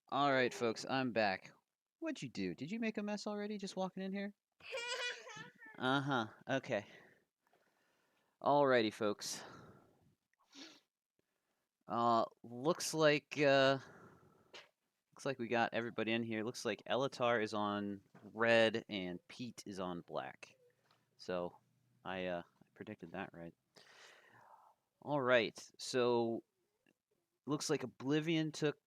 All right, folks, I'm back. What'd you do? Did you make a mess already just walking in here? Uh-huh. Okay. Alrighty, folks. Looks like we got everybody in here. Looks like Elatar is on red and Pete is on black. So, I predicted that right. All right. So, looks like Oblivion took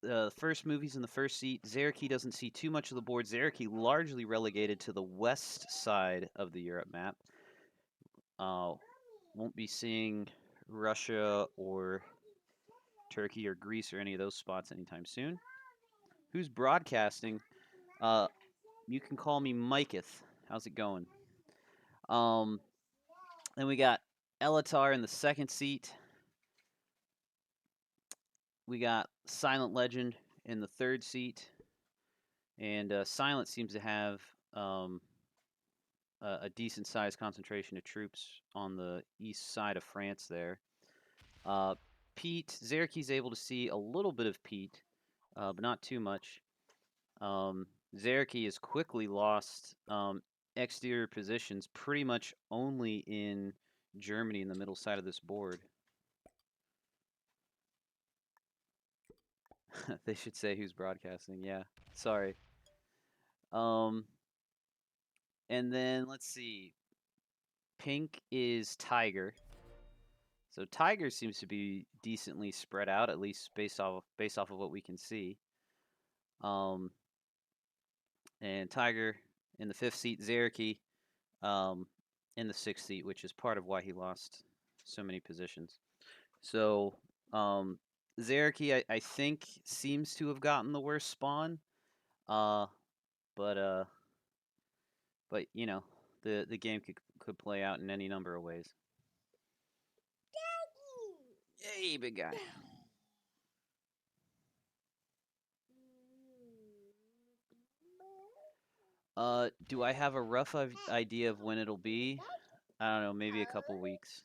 the first movies in the first seat. Zareki doesn't see too much of the board. Zareki largely relegated to the west side of the Europe map. Won't be seeing Russia or Turkey or Greece or any of those spots anytime soon. Who's broadcasting? Uh, you can call me Miketh. How's it going? Um, then we got Elatar in the second seat. We got Silent Legend in the third seat, and Silent seems to have um, a decent sized concentration of troops on the east side of France there. Uh, Pete, Zereki's able to see a little bit of Pete, but not too much. Zareki has quickly lost exterior positions pretty much only in Germany in the middle side of this board. They should say who's broadcasting. Yeah, sorry. Um, and then let's see. Pink is Tiger. So Tiger seems to be decently spread out, at least based off of what we can see. Um, and Tiger in the fifth seat, Zareki um, in the sixth seat, which is part of why he lost so many positions. So um, Zareki, I think, seems to have gotten the worst spawn, uh, but uh, but the game could play out in any number of ways. Hey, big guy. Do I have a rough idea of when it'll be? I don't know, maybe a couple weeks.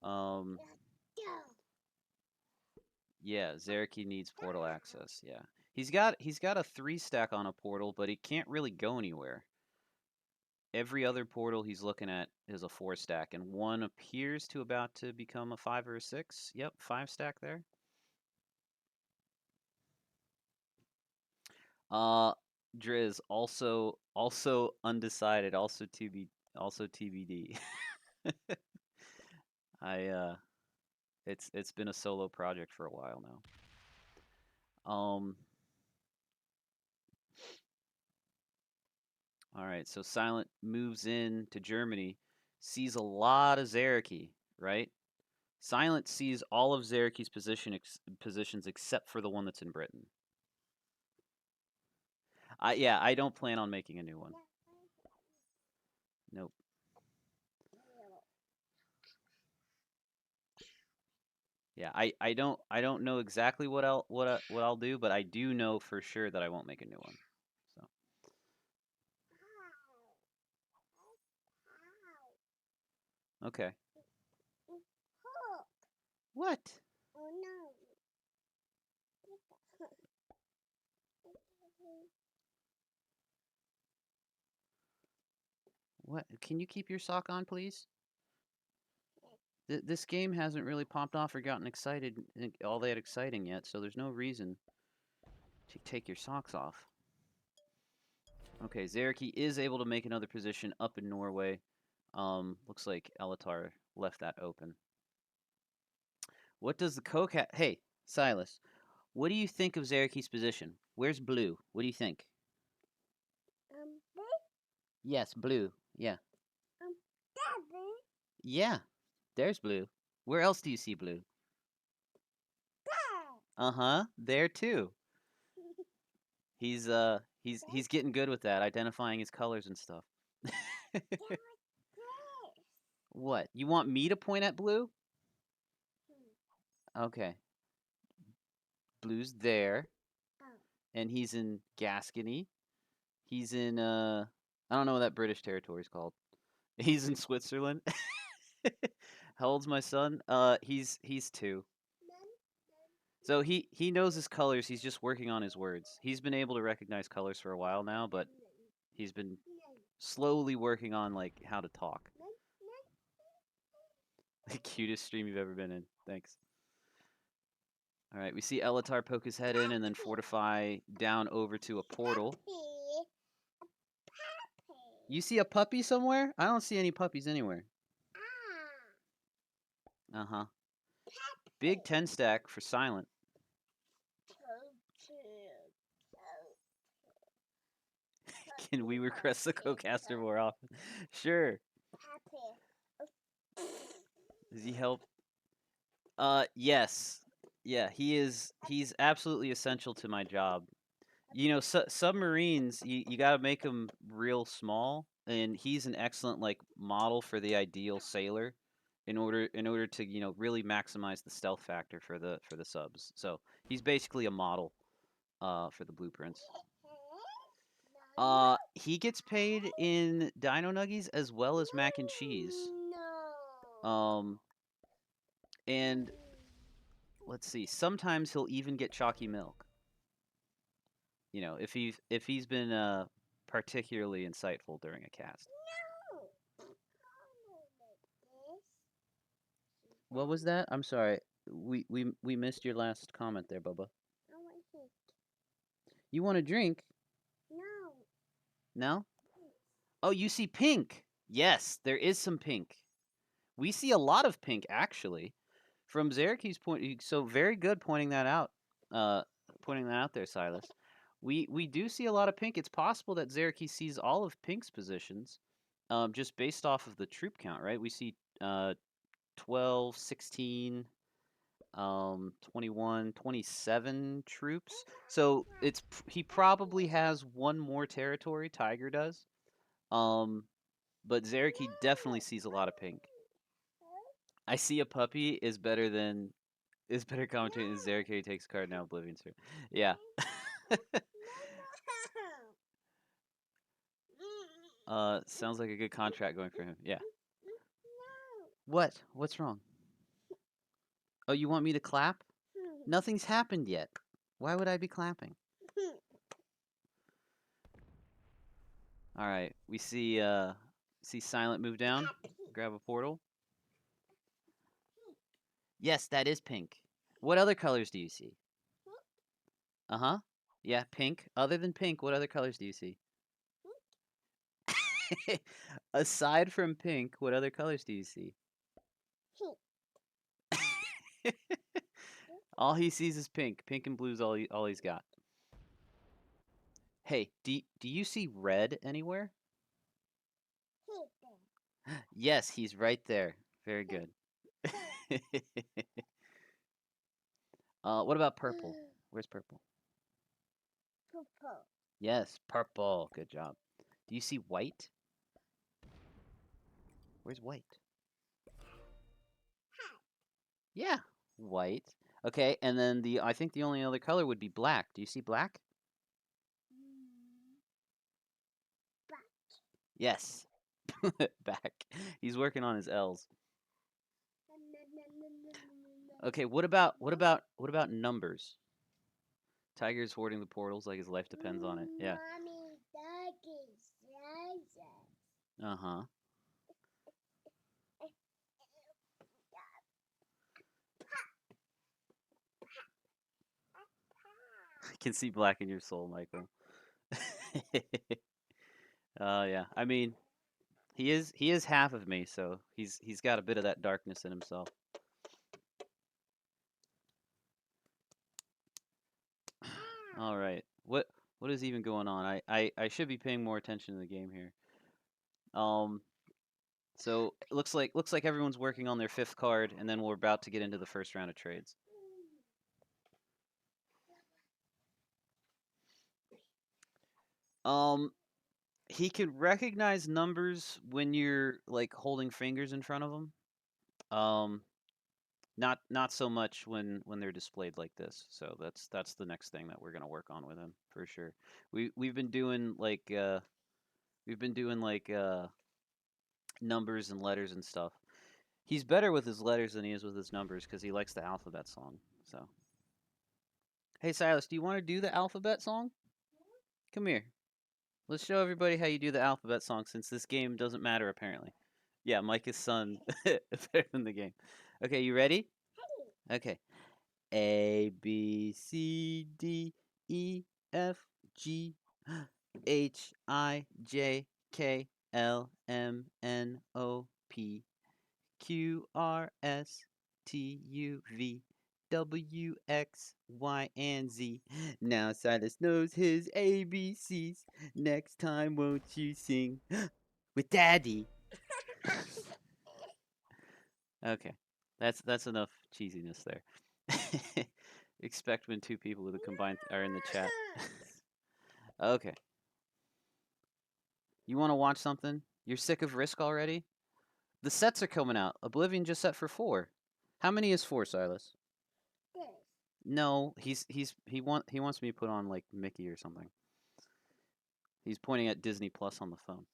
Um, yeah, Zareki needs portal access. Yeah, he's got a 3 stack on a portal, but he can't really go anywhere. Every other portal he's looking at is a 4 stack, and one appears to about to become a 5 or a 6. Yep, 5 stack there. Uh, Driz also undecided, also TBD. I it's been a solo project for a while now. All right, so Silent moves in to Germany, sees a lot of Zareki, right? Silent sees all of Zareki's positions except for the one that's in Britain. Yeah, I don't plan on making a new one. Nope. Yeah, I don't know exactly what I'll do, but I do know for sure that I won't make a new one. So okay. What? What? Can you keep your sock on, please? This game hasn't really popped off or gotten excited all that exciting yet, so there's no reason to take your socks off. Okay, Zareki is able to make another position up in Norway. Looks like Elatar left that open. What does the Coke Hey, Silas, what do you think of Zareki's position? Where's blue? What do you think? Blue? Yes, blue. Yeah. That blue? Yeah, there's blue. Where else do you see blue? There. Uh-huh, there too. He's getting good with that, identifying his colors and stuff. What? You want me to point at blue? Okay. Blue's there, and he's in Gascony. He's in I don't know what that British territory is called. He's in Switzerland. How old's my son? He's 2. So he knows his colors. He's just working on his words. He's been able to recognize colors for a while now, but he's been slowly working on like how to talk. The cutest stream you've ever been in. Thanks. All right, we see Elatar poke his head in and then fortify down over to a portal. You see a puppy somewhere? I don't see any puppies anywhere. Uh-huh. Big 10 stack for silent. Can we request the co-caster more often? Sure. Does he help? Yes. Yeah, he's absolutely essential to my job. You know, submarines, you got to make them real small, and he's an excellent like model for the ideal sailor in order to, really maximize the stealth factor for the subs. So, he's basically a model for the blueprints. He gets paid in dino nuggies as well as mac and cheese. And let's see, sometimes he'll even get chalky milk. You know, if he's been particularly insightful during a cast. What was that? I'm sorry. We missed your last comment there, Bubba. You want a drink? No? Oh, you see pink. Yes, there is some pink. We see a lot of pink actually. From Zeraki's point, so very good pointing that out. Pointing that out there, Silas. We do see a lot of pink. It's possible that Zeraki sees all of Pink's positions, just based off of the troop count, right? We see 12, 16, 21, 27 troops. So he probably has one more territory. Tiger does. But Zeraki definitely sees a lot of pink. I see a puppy is better commentating than Zeraki takes a card now. Oblivion, sir. Yeah. Sounds like a good contract going for him. Yeah. What? What's wrong? Oh, you want me to clap? Nothing's happened yet. Why would I be clapping? All right. We see Silent move down. Grab a portal. Yes, that is pink. What other colors do you see? Uh-huh. Yeah, pink. Other than pink, what other colors do you see? Aside from pink, what other colors do you see? All he sees is pink. Pink and blue's all he's got. Hey, do you see red anywhere? Yes, he's right there. Very good. What about purple? Where's purple? Purple. Yes, purple. Good job. Do you see white? Where's white? Yeah, white. Okay, and then I think the only other color would be black. Do you see black? Back. Yes. Back. He's working on his L's. Okay, what about numbers? Tiger's hoarding the portals like his life depends on it. Yeah. Mommy, Uh-huh. I can see black in your soul, Michael. Yeah. I mean, he is half of me, so he's got a bit of that darkness in himself. All right. What is even going on? I should be paying more attention to the game here. So it looks like everyone's working on their fifth card, and then we're about to get into the first round of trades. He can recognize numbers when you're like holding fingers in front of him. Not so much when they're displayed like this. So that's the next thing that we're gonna work on with him for sure. We've been doing like numbers and letters and stuff. He's better with his letters than he is with his numbers because he likes the alphabet song. So Hey, Silas, do you want to do the alphabet song? Come here. Let's show everybody how you do the alphabet song since this game doesn't matter apparently. Yeah, Micah's son better than the game. Okay, you ready? Okay. A B C D E F G H I J K L M N O P Q R S T U V W X Y and Z. Now Silas knows his ABCs. Next time, won't you sing with Daddy? Okay, that's enough cheesiness there. Expect when two people with a combined are in the chat. Okay, you want to watch something? You're sick of Risk already? The sets are coming out. Oblivion just set for 4. How many is 4, Silas? This. No, he wants me to put on like Mickey or something. He's pointing at Disney Plus on the phone.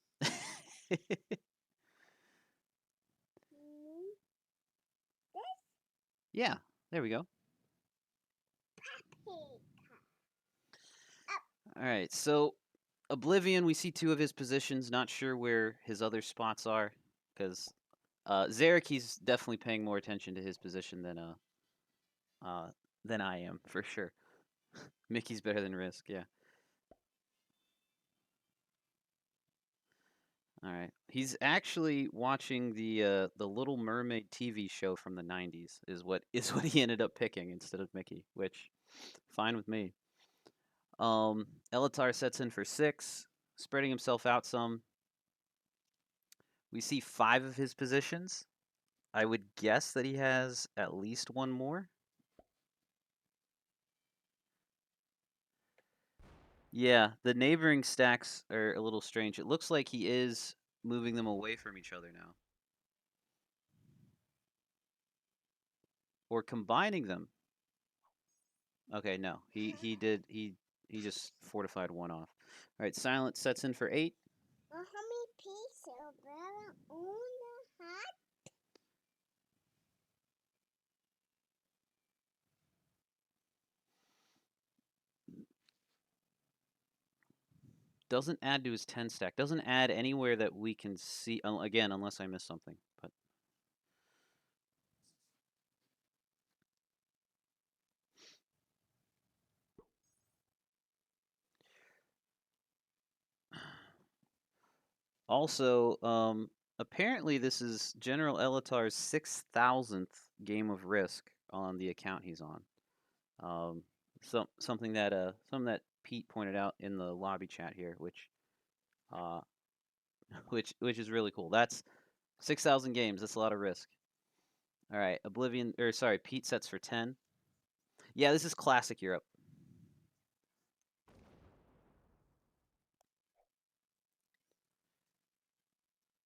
Yeah, there we go. All right, so Oblivion, we see 2 of his positions. Not sure where his other spots are, because Zarek, he's definitely paying more attention to his position than I am for sure. Mickey's better than Risk, yeah. All right, he's actually watching the Little Mermaid TV show from the '90s. Is what he ended up picking instead of Mickey, which fine with me. Elatar sets in for 6, spreading himself out some. We see 5 of his positions. I would guess that he has at least one more. Yeah, the neighboring stacks are a little strange. It looks like he is moving them away from each other now. Or combining them. Okay, no. He just fortified one off. All right, Silent sets in for 8. How many pieces of bread on the hat? Doesn't add to his 10 stack. Doesn't add anywhere that we can see again unless I miss something. But also, apparently this is General Elatar's 6,000th game of Risk on the account he's on. Something that Pete pointed out in the lobby chat here, uh, which is really cool. That's 6,000 games. That's a lot of Risk. All right, Pete sets for 10. Yeah, this is classic Europe.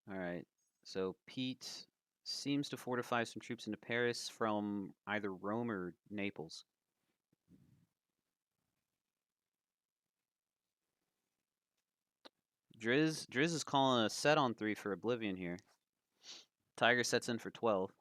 All right, so Pete seems to fortify some troops into Paris from either Rome or Naples. Driz is calling a set on 3 for Oblivion here. Tiger sets in for 12.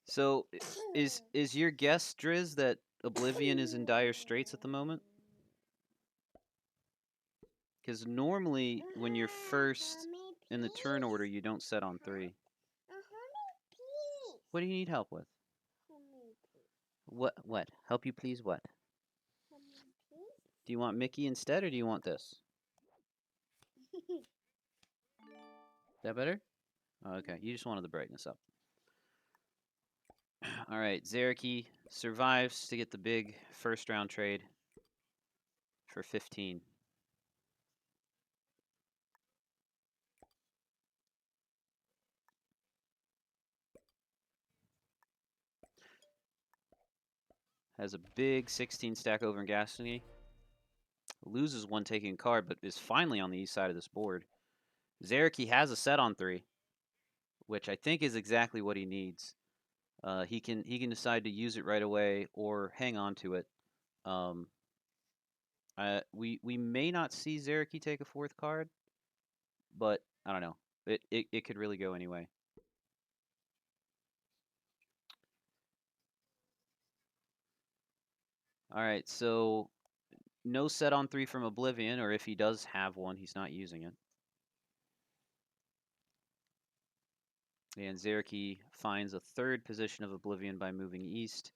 So is your guess, Driz, that Oblivion is in dire straits at the moment? Because normally when you're first in the turn order, you don't set on 3. What do you need help with? What? Help you please what? Do you want Mickey instead, or do you want this? That better? Oh, okay, you just wanted the brightness up. All right, Zareki survives to get the big first round trade for 15. Has a big 16 stack over in Gascony. Loses one taking a card, but is finally on the east side of this board. Zareki has a set on 3, which I think is exactly what he needs. He can decide to use it right away or hang on to it. We may not see Zareki take a 4th card, but I don't know. it could really go anyway. All right, so no set on 3 from Oblivion, or if he does have one, he's not using it. And Zeraki finds a third position of Oblivion by moving east,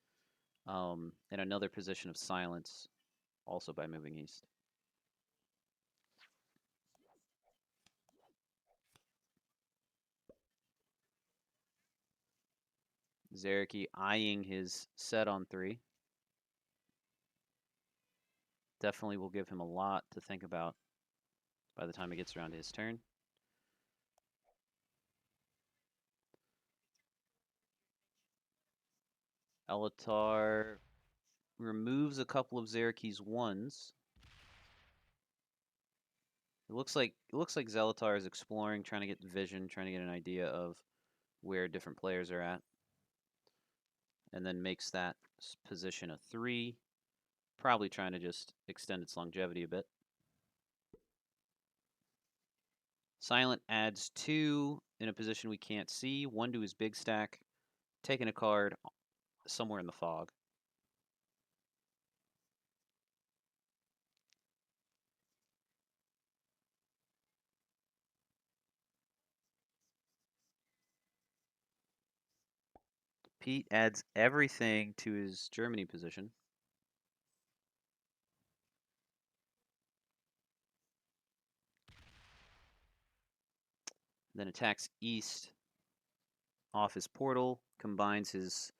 and another position of Silence, also by moving east. Zeraki eyeing his set on 3. Definitely will give him a lot to think about by the time it gets around to his turn. Elatar removes a couple of Zeraki's 1s. It looks like Zelatar is exploring, trying to get vision, trying to get an idea of where different players are at, and then makes that position a 3, probably trying to just extend its longevity a bit. Silent adds 2 in a position we can't see, 1 to his big stack, taking a card somewhere in the fog. Pete adds everything to his Germany position. Then attacks east off his portal, combines his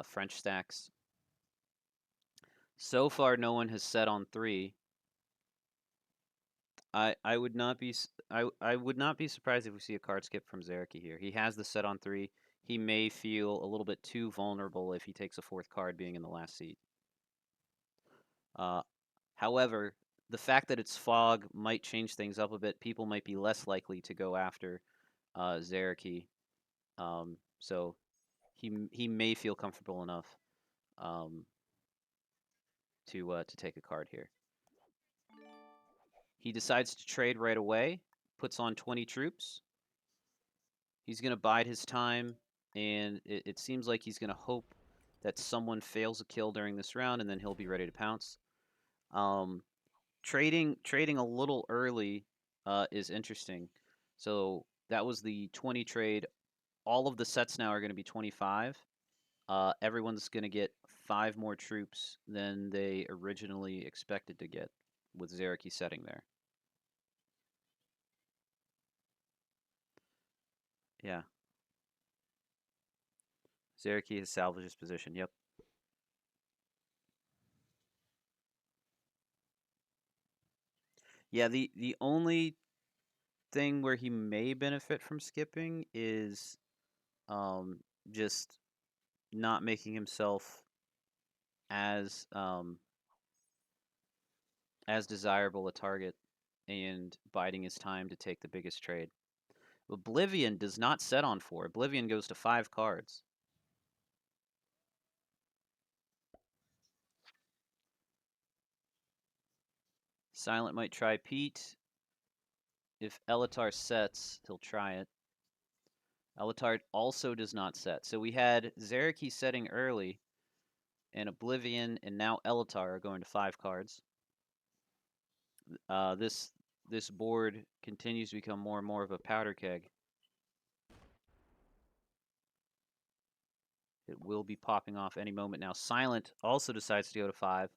French stacks. So far, no one has set on 3. I would not be I would not be surprised if we see a card skip from Zeraki here. He has the set on 3. He may feel a little bit too vulnerable if he takes a 4th card, being in the last seat. However, the fact that it's fog might change things up a bit. People might be less likely to go after Zeraki. So he may feel comfortable enough to take a card here. He decides to trade right away, puts on 20 troops. He's going to bide his time, and it seems like he's going to hope that someone fails a kill during this round, and then he'll be ready to pounce. Trading a little early is interesting. So that was the 20 trade. All of the sets now are going to be 25. Everyone's going to get 5 more troops than they originally expected to get with Zeraki setting there. Yeah. Zeraki has salvaged his position. Yep. Yeah, the only thing where he may benefit from skipping is just not making himself as desirable a target and biding his time to take the biggest trade. Oblivion does not set on 4. Oblivion goes to 5 cards. Silent might try Pete. If Elatar sets, he'll try it. Elatar also does not set. So we had Zeraki setting early, and Oblivion, and now Elatar are going to 5 cards. This board continues to become more and more of a powder keg. It will be popping off any moment now. Silent also decides to go to 5.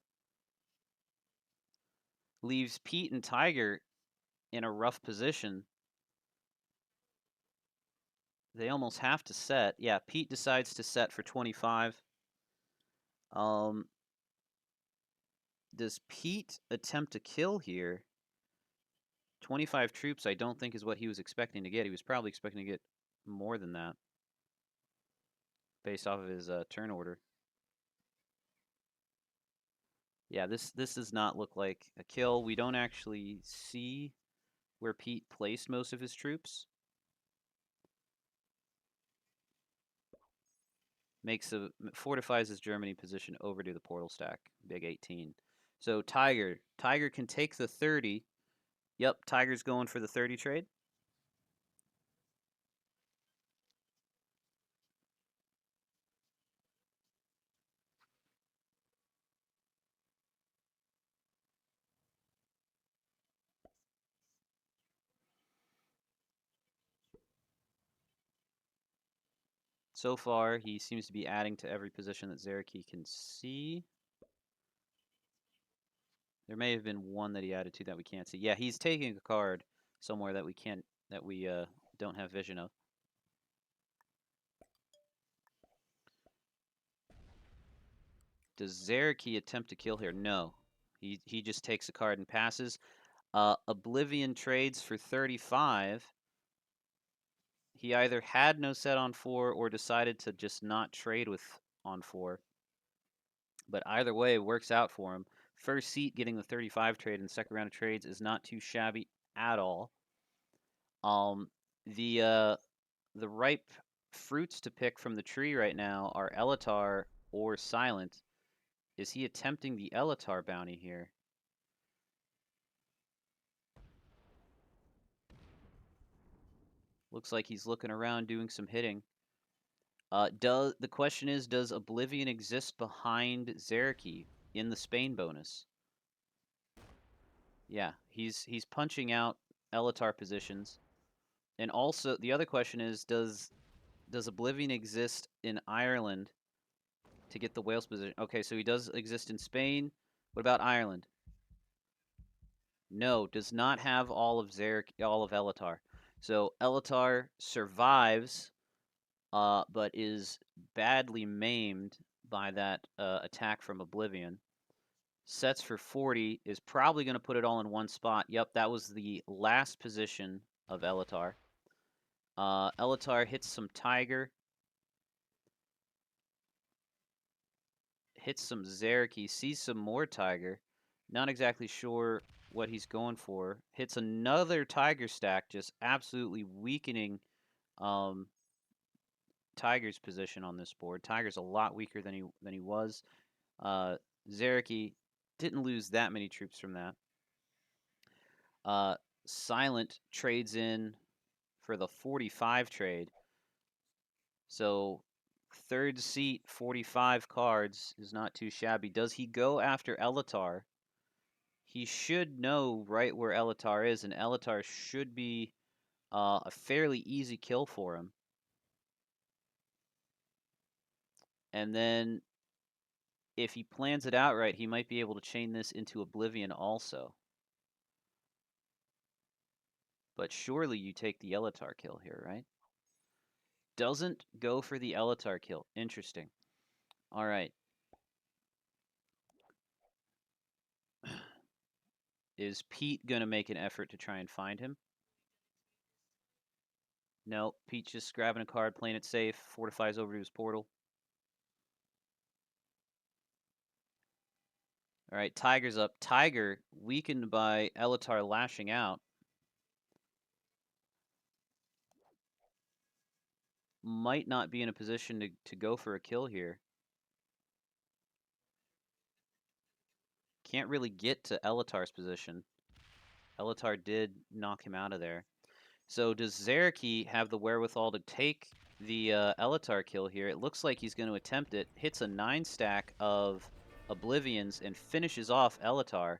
Leaves Pete and Tiger in a rough position. They almost have to set. Yeah, Pete decides to set for 25. Does Pete attempt to kill here? 25 troops I don't think is what he was expecting to get. He was probably expecting to get more than that based off of his turn order. Yeah, this does not look like a kill. We don't actually see where Pete placed most of his troops. Fortifies his Germany position over to the portal stack, big 18. So Tiger can take the 30. Yep, Tiger's going for the 30 trade. So far, he seems to be adding to every position that Zareki can see. There may have been one that he added to that we can't see. Yeah, he's taking a card somewhere that we can't, that we don't have vision of. Does Zareki attempt to kill here? No. He just takes a card and passes. Oblivion trades for 35. He either had no set on 4 or decided to just not trade with on 4. But either way, it works out for him. First seat getting the 35 trade in the second round of trades is not too shabby at all. Um, the ripe fruits to pick from the tree right now are Elatar or Silent. Is he attempting the Elatar bounty here? Looks like he's looking around doing some hitting. The question is, does Oblivion exist behind Zareki in the Spain bonus? Yeah, he's punching out Elatar positions. And also the other question is, does Oblivion exist in Ireland to get the Wales position? Okay, so he does exist in Spain. What about Ireland? No, does not have all of Elatar. So Elatar survives, but is badly maimed by that attack from Oblivion. Sets for 40, is probably going to put it all in one spot. Yep, that was the last position of Elatar. Elatar hits some Tiger. Hits some Zareki. Sees some more Tiger. Not exactly sure what he's going for. Hits another Tiger stack, just absolutely weakening Tiger's position on this board. Tiger's a lot weaker than he was. Zareki didn't lose that many troops from that. Silent trades in for the 45 trade. So third seat, 45 cards is not too shabby. Does he go after Elatar? He should know right where Elatar is, and Elatar should be a fairly easy kill for him. And then if he plans it out right, he might be able to chain this into Oblivion also. But surely you take the Elatar kill here, right? Doesn't go for the Elatar kill. Interesting. All right. Is Pete going to make an effort to try and find him? No, Pete's just grabbing a card, playing it safe, fortifies over to his portal. All right, Tiger's up. Tiger, weakened by Elatar lashing out, might not be in a position to go for a kill here. Can't really get to Elatar's position. Elatar did knock him out of there. So does Zareki have the wherewithal to take the Elatar kill here? It looks like he's going to attempt it. Hits a 9 stack of Oblivions and finishes off Elatar.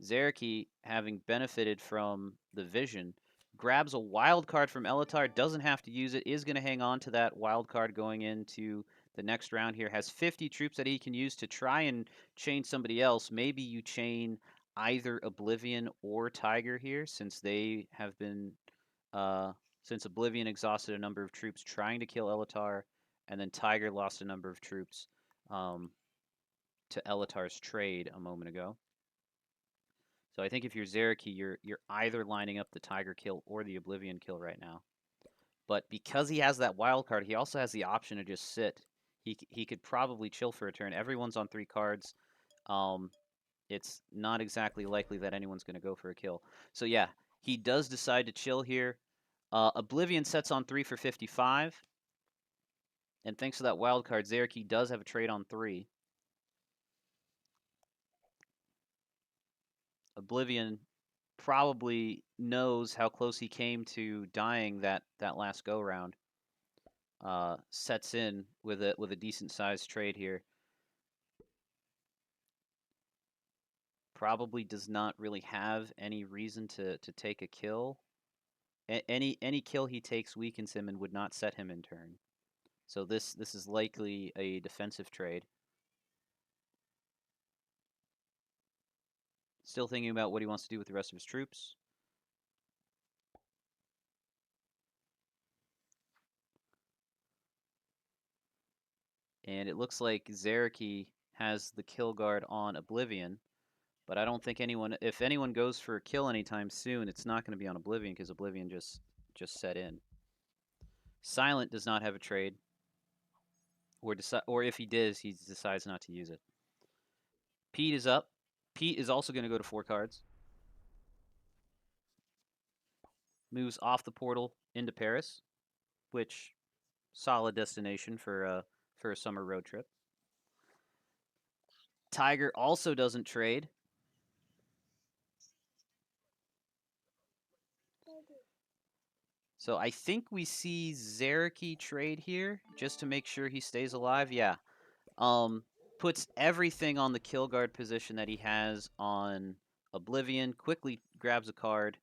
Zareki, having benefited from the vision, grabs a wild card from Elatar, doesn't have to use it, is going to hang on to that wild card going into the next round here. Has 50 troops that he can use to try and chain somebody else. Maybe you chain either Oblivion or Tiger here, since they have been, since Oblivion exhausted a number of troops trying to kill Elatar, and then Tiger lost a number of troops to Elatar's trade a moment ago. So I think if you're Zareki, you're either lining up the Tiger kill or the Oblivion kill right now. But because he has that wild card, he also has the option to just sit. He could probably chill for a turn. Everyone's on 3 cards. It's not exactly likely that anyone's going to go for a kill. So yeah, he does decide to chill here. Oblivion sets on 3 for 55. And thanks to that wild card, Zareki does have a trade on 3. Oblivion probably knows how close he came to dying that last go round. Sets in with a decent sized trade here. Probably does not really have any reason to take a kill. Any kill he takes weakens him and would not set him in turn. So this is likely a defensive trade. Still thinking about what he wants to do with the rest of his troops. And it looks like Zareki has the kill guard on Oblivion, but I don't think anyone, if anyone goes for a kill anytime soon, it's not going to be on Oblivion because Oblivion just set in. Silent does not have a trade, or if he does, he decides not to use it. Pete is up. Pete is also going to go to 4 cards. Moves off the portal into Paris, which solid destination for a summer road trip. Tiger also doesn't trade. So I think we see Zareki trade here just to make sure he stays alive. Yeah. Puts everything on the kill guard position that he has on Oblivion. Quickly grabs a card.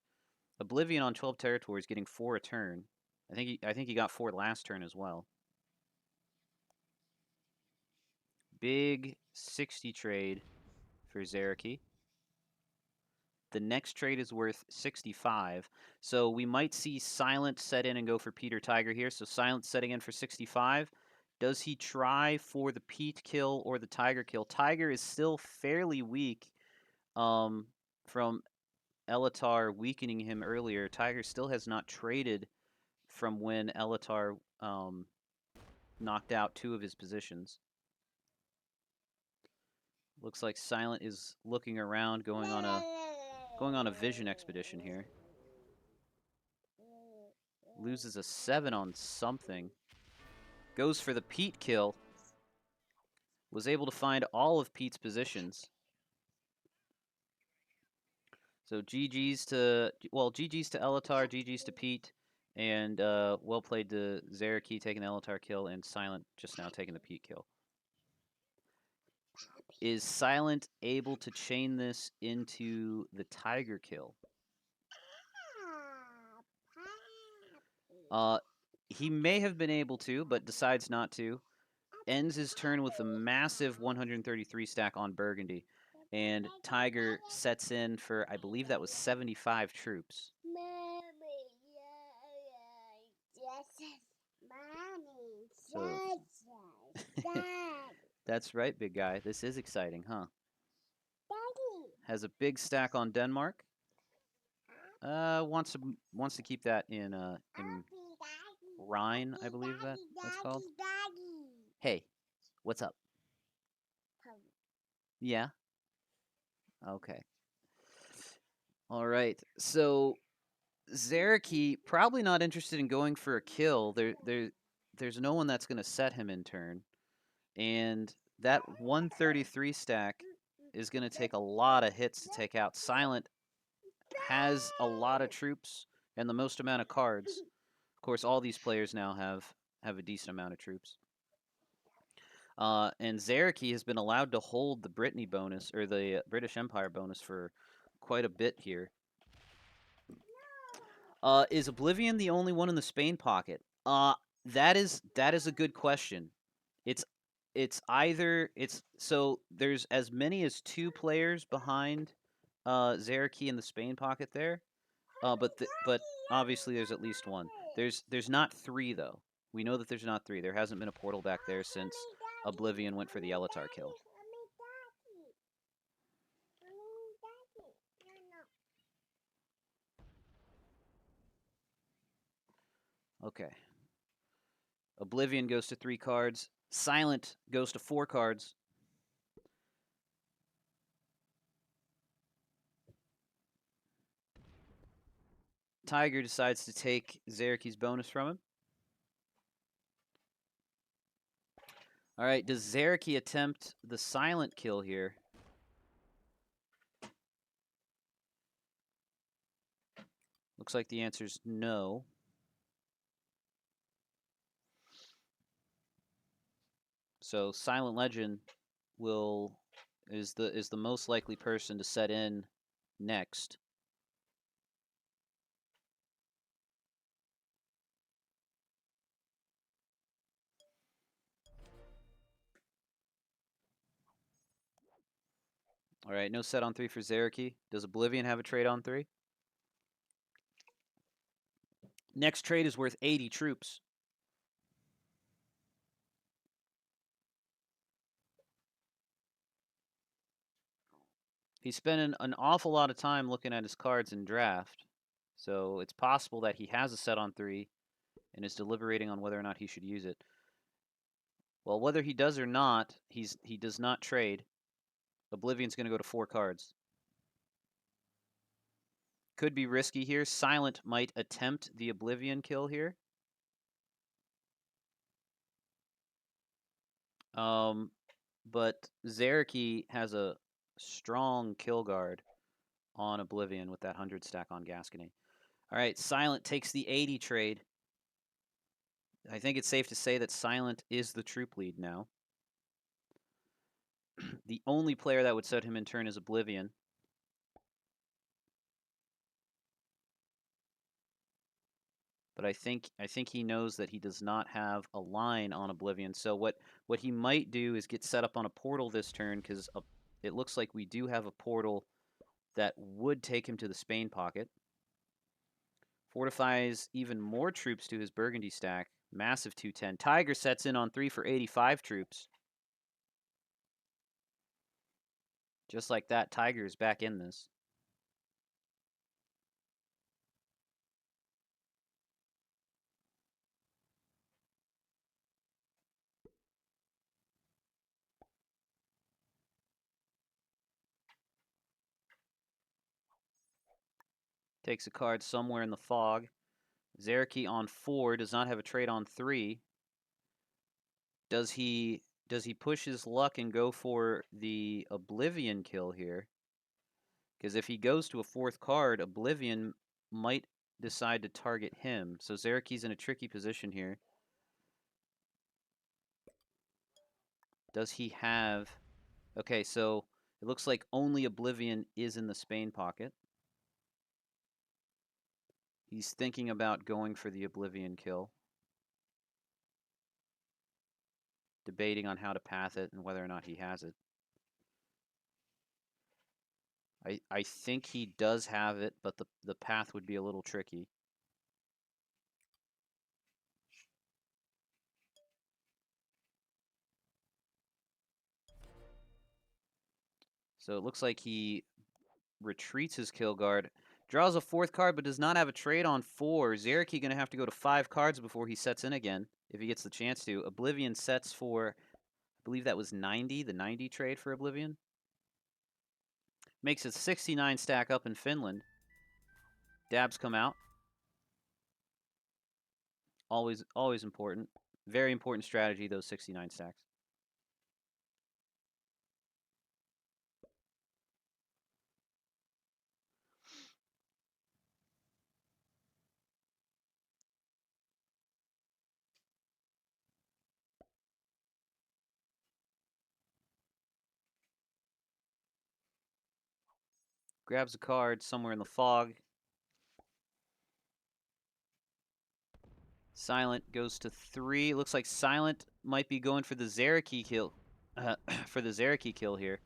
Oblivion on 12 territories, getting 4 a turn. I think he got 4 last turn as well. Big 60 trade for Zareki. The next trade is worth 65. So we might see Silent set in and go for Peter Tiger here. So Silent setting in for 65. Does he try for the Pete kill or the Tiger kill? Tiger is still fairly weak from Elatar weakening him earlier. Tiger still has not traded from when Elatar knocked out 2 of his positions. Looks like Silent is looking around, going on a vision expedition here. Loses a 7 on something. Goes for the Pete kill. Was able to find all of Pete's positions. So GG's to Elatar, GG's to Pete, and well played to Zareki taking the Elatar kill, and Silent just now taking the Pete kill. Is Silent able to chain this into the Tiger kill? He may have been able to, but decides not to. Ends his turn with a massive 133 stack on Burgundy. And Tiger sets in for, I believe that was 75 troops. So, that's right, big guy. This is exciting, huh? Has a big stack on Denmark. Wants to keep that in Rhine, I believe that's called. Hey, what's up? Yeah. Okay. All right. So Zareki probably not interested in going for a kill. There's no one that's going to set him in turn, and that 133 stack is going to take a lot of hits to take out. Silent has a lot of troops and the most amount of cards. Of course, all these players now have a decent amount of troops. And Zareki has been allowed to hold the Brittany bonus, or the British Empire bonus, for quite a bit here. Is Oblivion the only one in the Spain pocket? That is a good question. So there's as many as 2 players behind Zareki in the Spain pocket there. But obviously there's at least 1. There's not 3 though. We know that there's not 3. There hasn't been a portal back there since Oblivion went for the Elatar kill. Okay. Oblivion goes to 3 cards. Silent goes to 4 cards. Tiger decides to take Zareki's bonus from him. All right, does Zareki attempt the silent kill here? Looks like the answer is no. So Silent Legend is the most likely person to set in next. All right, no set on 3 for Zareki. Does Oblivion have a trade on 3? Next trade is worth 80 troops. He's spending an awful lot of time looking at his cards in draft, so it's possible that he has a set on 3 and is deliberating on whether or not he should use it. Well, whether he does or not, he does not trade. Oblivion's going to go to 4 cards. Could be risky here. Silent might attempt the Oblivion kill here. But Zareki has a strong kill guard on Oblivion with that 100 stack on Gascony. All right, Silent takes the 80 trade. I think it's safe to say that Silent is the troop lead now. The only player that would set him in turn is Oblivion. But I think he knows that he does not have a line on Oblivion. So what he might do is get set up on a portal this turn, because it looks like we do have a portal that would take him to the Spain pocket. Fortifies even more troops to his Burgundy stack. Massive 210. Tiger sets in on 3 for 85 troops. Just like that, Tiger is back in this. Takes a card somewhere in the fog. Zareki on 4 does not have a trade on 3. Does he push his luck and go for the Oblivion kill here? Because if he goes to a 4th card, Oblivion might decide to target him. So Zareki's in a tricky position here. Does he have... Okay, so it looks like only Oblivion is in the Spain pocket. He's thinking about going for the Oblivion kill. Debating on how to path it and whether or not he has it. I think he does have it, but the path would be a little tricky. So it looks like he retreats his kill guard. Draws a 4th card, but does not have a trade on 4. Zareki going to have to go to 5 cards before he sets in again, if he gets the chance to. Oblivion sets for, I believe that was 90, the 90 trade for Oblivion. Makes it 69 stack up in Finland. Dabs come out. Always important. Very important strategy, those 69 stacks. Grabs a card somewhere in the fog. Silent goes to 3. Looks like Silent might be going for the Zareki kill. For the Zareki kill here.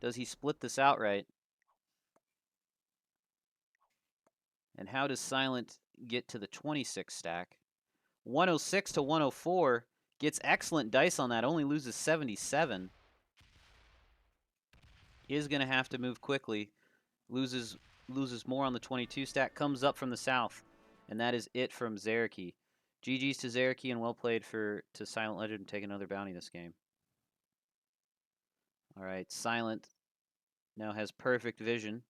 Does he split this outright? And how does Silent get to the 26 stack? 106 to 104. Gets excellent dice on that. Only loses 77. Is going to have to move quickly. Loses more on the 22 stack. Comes up from the south. And that is it from Zareki. GG's to Zareki and well played to Silent Legend to take another bounty this game. All right, Silent now has perfect vision.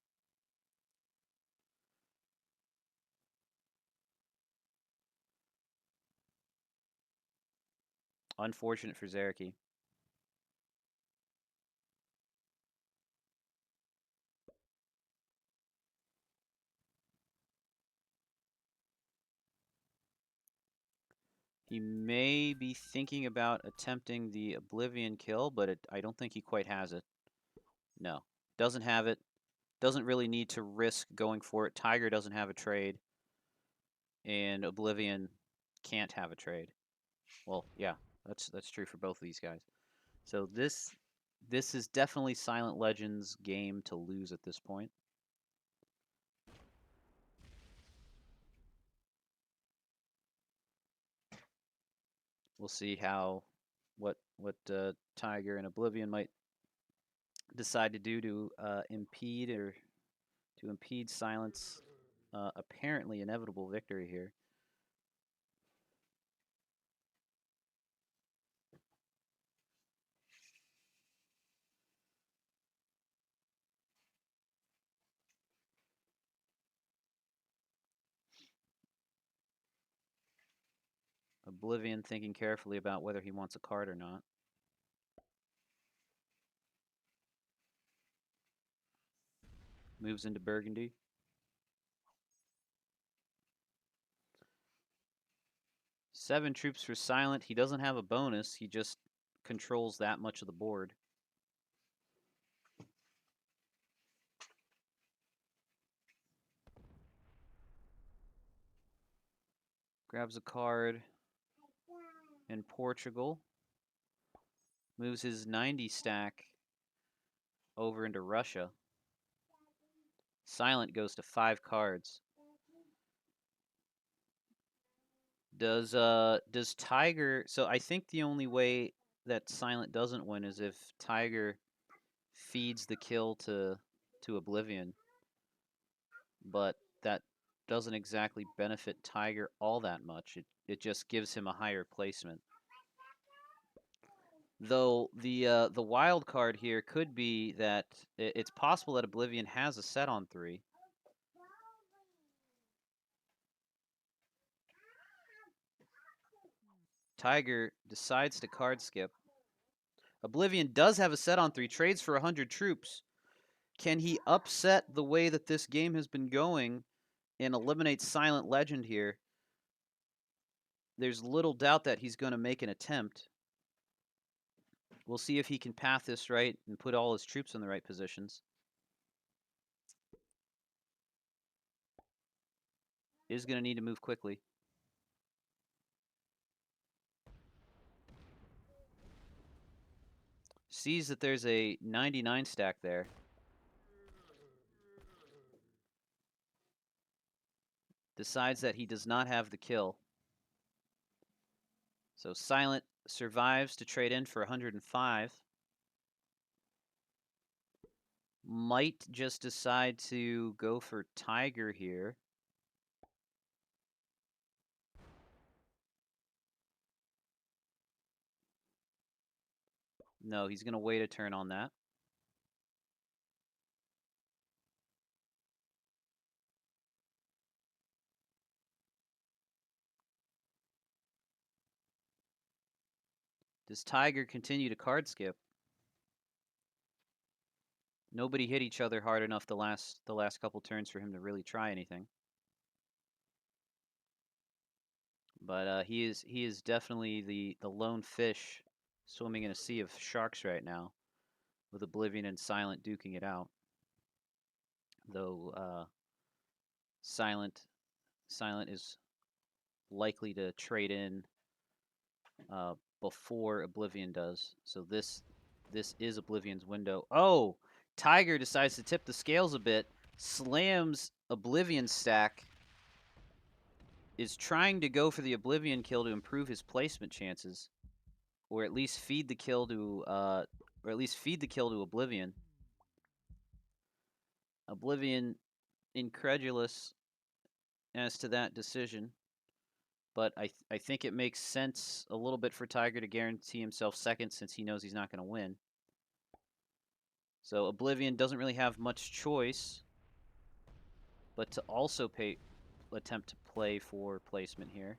Unfortunate for Zareki. He may be thinking about attempting the Oblivion kill, but I don't think he quite has it. No, doesn't have it. Doesn't really need to risk going for it. Tiger doesn't have a trade. And Oblivion can't have a trade. Well, yeah, that's true for both of these guys. So this This is definitely Silent Legend's game to lose at this point. We'll see what Tiger and Oblivion might decide to do to impede Silent's apparently inevitable victory here. Oblivion thinking carefully about whether he wants a card or not. Moves into Burgundy. Seven troops for Silent. He doesn't have a bonus. He just controls that much of the board. Grabs a card in Portugal. Moves his 90 stack over into Russia. Silent goes to 5 cards. Does Tiger? So I think the only way that Silent doesn't win is if Tiger feeds the kill to Oblivion, but that doesn't exactly benefit Tiger all that much. It just gives him a higher placement. Though the wild card here could be that it's possible that Oblivion has a set on 3. Tiger decides to card skip. Oblivion does have a set on 3, trades for 100 troops. Can he upset the way that this game has been going and eliminate Silent Legend here? There's little doubt that he's going to make an attempt. We'll see if he can path this right and put all his troops in the right positions. Is going to need to move quickly. Sees that there's a 99 stack there. Decides that he does not have the kill. So Silent survives to trade in for 105. Might just decide to go for Tiger here. No, he's going to wait a turn on that. Does Tiger continue to card skip? Nobody hit each other hard enough the last couple turns for him to really try anything. But he is definitely the lone fish swimming in a sea of sharks right now, with Oblivion and Silent duking it out. Though Silent is likely to trade in before Oblivion does. So this is Oblivion's window. Oh, Tiger decides to tip the scales a bit, slams Oblivion's stack, is trying to go for the Oblivion kill to improve his placement chances, or at least feed the kill to Oblivion. Oblivion incredulous as to that decision, but I think it makes sense a little bit for Tiger to guarantee himself second since he knows he's not going to win. So Oblivion doesn't really have much choice but to also attempt to play for placement here.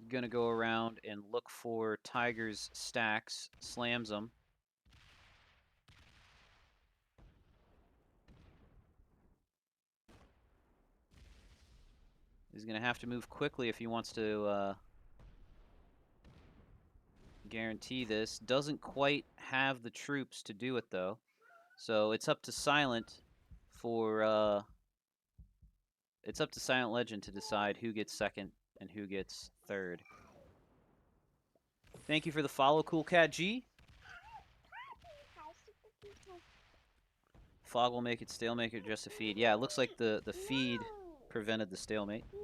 Gonna go around and look for Tiger's stacks, slams them. He's gonna have to move quickly if he wants to guarantee this. Doesn't quite have the troops to do it though. So it's up to Silent for it's up to Silent Legend to decide who gets second and who gets third. Thank you for the follow, Cool Cat G. Fog will make it, stalemate or just a feed. Yeah, it looks like the feed prevented the stalemate. No.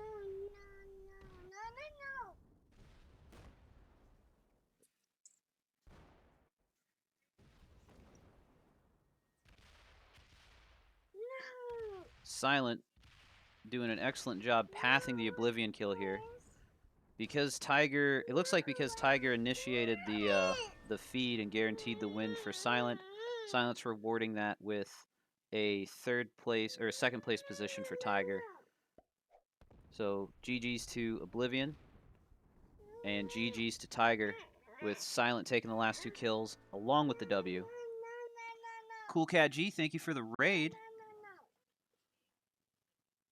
Silent doing an excellent job pathing the Oblivion kill here. Because Tiger, it looks like because Tiger initiated the feed and guaranteed the win for Silent, Silent's rewarding that with a third place or a second place position for Tiger. So GG's to Oblivion and GG's to Tiger, with Silent taking the last 2 kills along with the W. Cool Cat G, thank you for the raid.